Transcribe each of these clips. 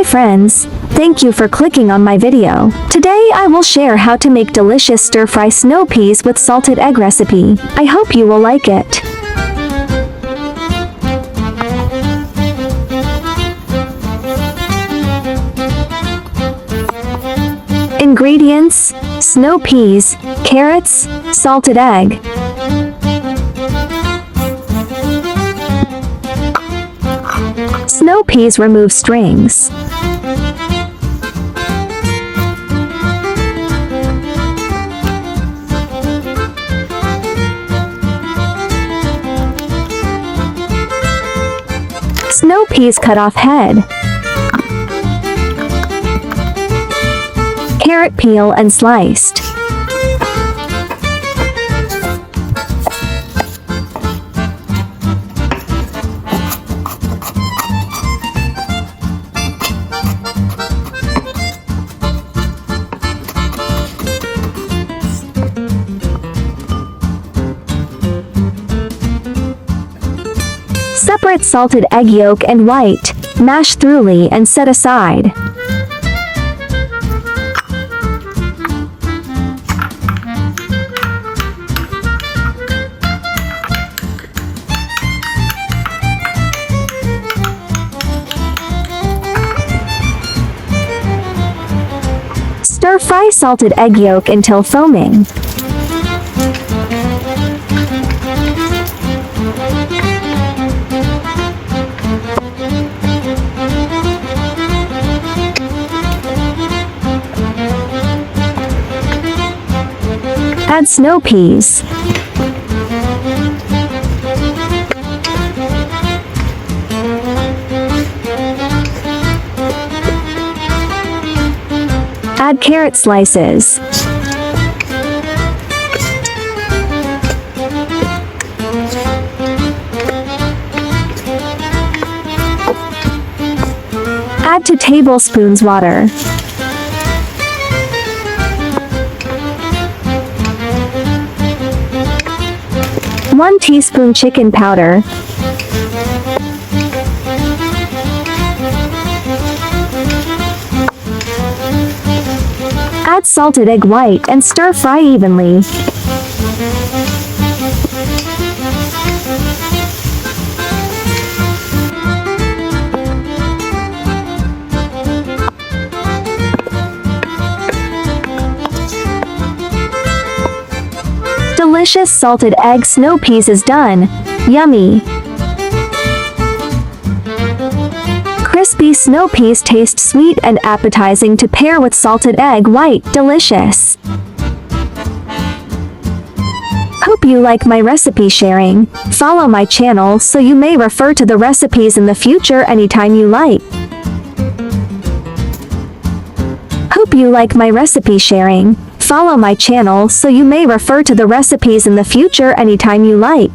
friends, thank you for clicking on my video. Today I will share how to make delicious stir-fry snow peas with salted egg recipe. I hope you will like it. Ingredients: snow peas, carrots, salted egg. Snow peas remove strings. Snow peas cut off head. Carrot peel and sliced. Separate salted egg yolk and white, mash thoroughly and set aside. Stir-fry salted egg yolk until foaming. Add snow peas. Add carrot slices. Add 2 tablespoons water. One teaspoon chicken powder. Add salted egg white and stir-fry evenly. Delicious salted egg snow peas is done. Yummy! Crispy snow peas taste sweet and appetizing to pair with salted egg white. Delicious! Hope you like my recipe sharing. Follow my channel so you may refer to the recipes in the future anytime you like. Hope you like my recipe sharing. Follow my channel so you may refer to the recipes in the future anytime you like.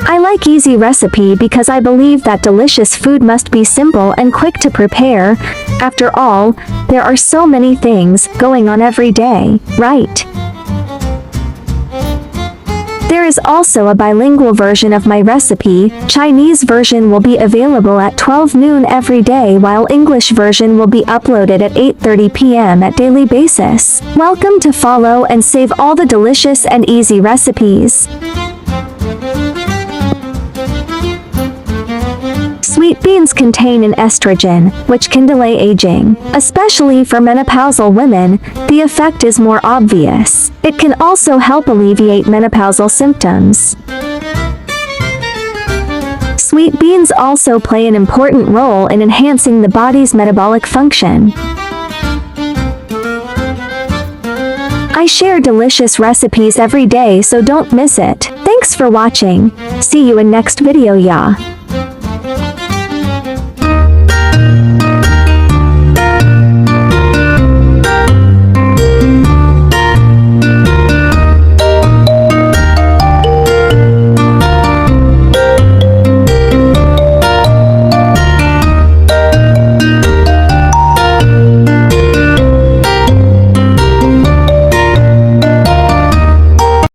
I like easy recipe because I believe that delicious food must be simple and quick to prepare. After all, there are so many things going on every day, right? There is also a bilingual version of my recipe. Chinese version will be available at 12 noon every day, while English version will be uploaded at 8:30 p.m. at daily basis. Welcome to follow and save all the delicious and easy recipes. Sweet beans contain an estrogen, which can delay aging. Especially for menopausal women, the effect is more obvious. It can also help alleviate menopausal symptoms. Sweet beans also play an important role in enhancing the body's metabolic function. I share delicious recipes every day, so don't miss it. Thanks for watching. See you in next video, ya.